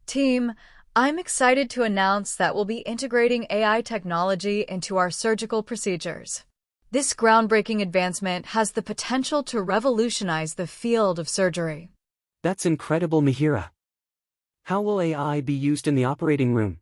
Team, I'm excited to announce that we'll be integrating AI technology into our surgical procedures. This groundbreaking advancement has the potential to revolutionize the field of surgery. That's incredible, Mihira. How will AI be used in the operating room?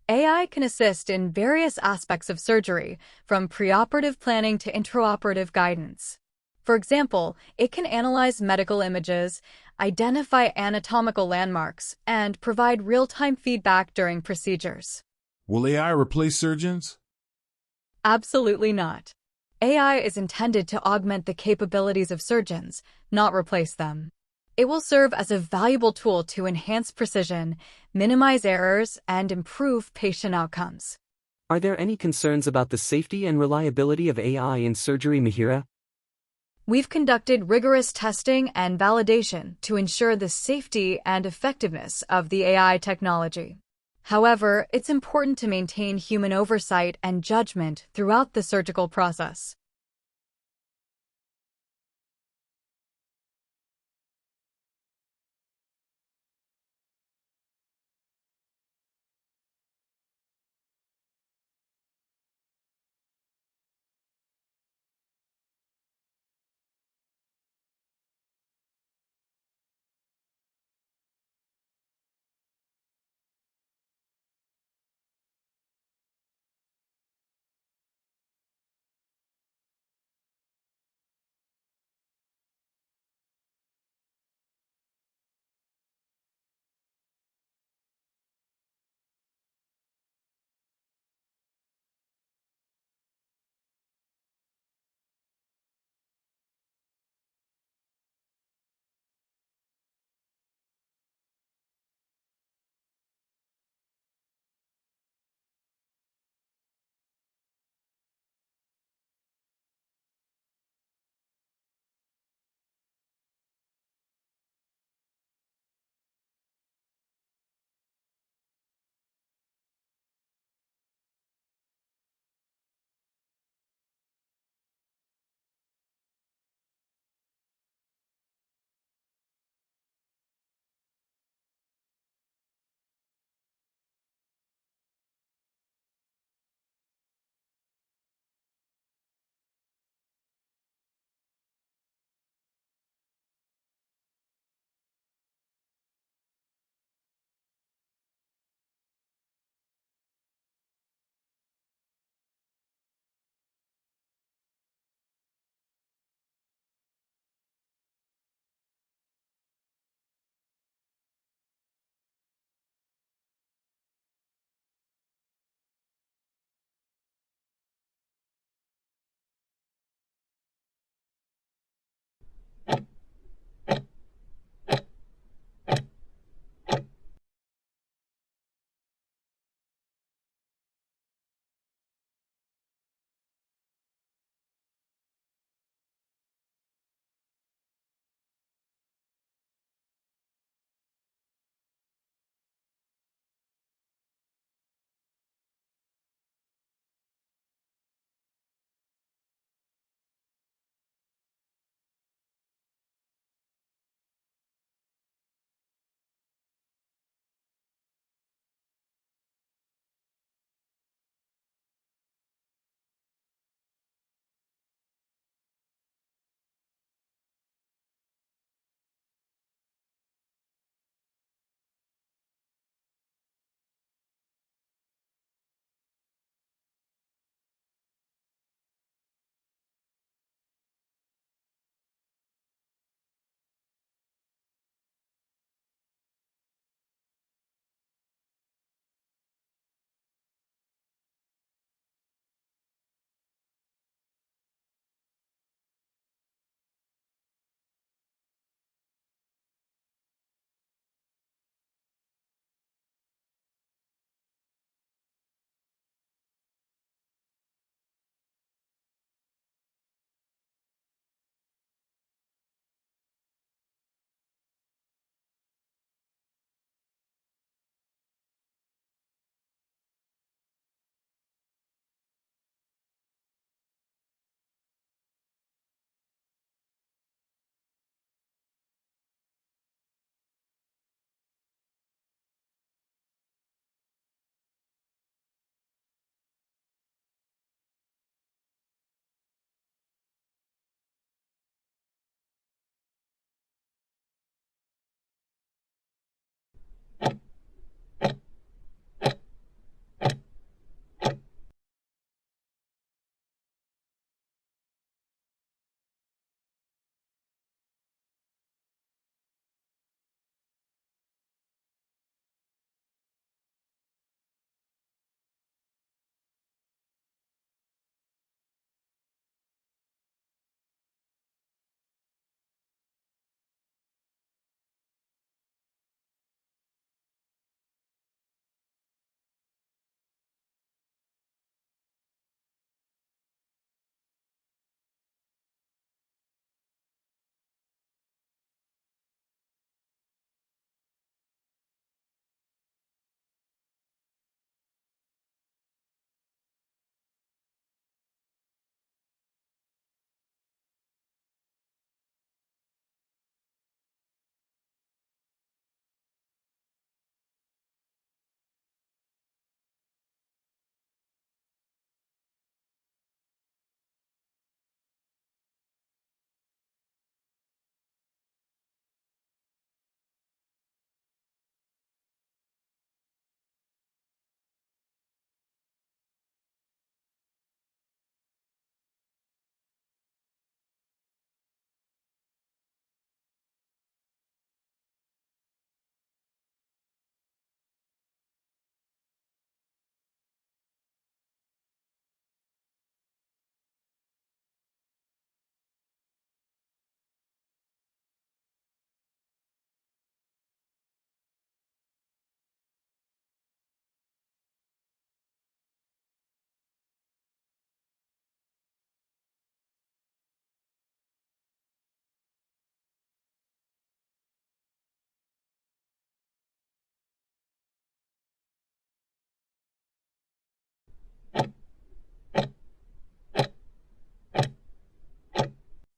AI can assist in various aspects of surgery, from preoperative planning to intraoperative guidance. For example, it can analyze medical images, identify anatomical landmarks, and provide real-time feedback during procedures. Will AI replace surgeons? Absolutely not. AI is intended to augment the capabilities of surgeons, not replace them. It will serve as a valuable tool to enhance precision, minimize errors, and improve patient outcomes. Are there any concerns about the safety and reliability of AI in surgery, Mihira? We've conducted rigorous testing and validation to ensure the safety and effectiveness of the AI technology. However, it's important to maintain human oversight and judgment throughout the surgical process.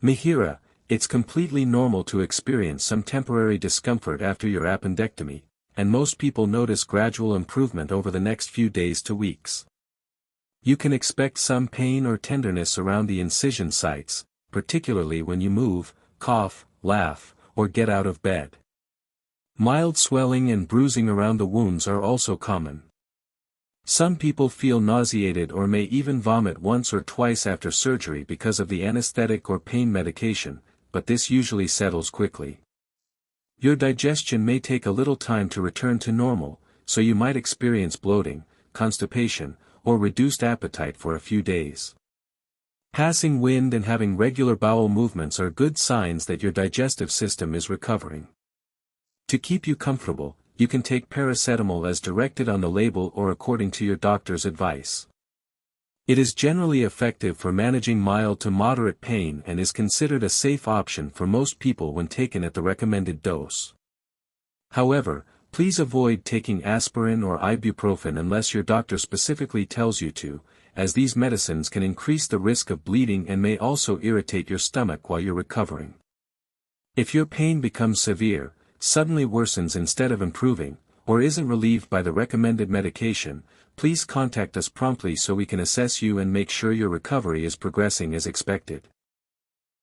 MIHIRA, it's completely normal to experience some temporary discomfort after your appendectomy, and most people notice gradual improvement over the next few days to weeks. You can expect some pain or tenderness around the incision sites, particularly when you move, cough, laugh, or get out of bed. Mild swelling and bruising around the wounds are also common. Some people feel nauseated or may even vomit once or twice after surgery because of the anesthetic or pain medication, but this usually settles quickly. Your digestion may take a little time to return to normal, so you might experience bloating, constipation, or reduced appetite for a few days. Passing wind and having regular bowel movements are good signs that your digestive system is recovering. To keep you comfortable, you can take paracetamol as directed on the label or according to your doctor's advice. It is generally effective for managing mild to moderate pain and is considered a safe option for most people when taken at the recommended dose. However, please avoid taking aspirin or ibuprofen unless your doctor specifically tells you to, as these medicines can increase the risk of bleeding and may also irritate your stomach while you're recovering. If your pain becomes severe, suddenly worsens instead of improving, or isn't relieved by the recommended medication, please contact us promptly so we can assess you and make sure your recovery is progressing as expected.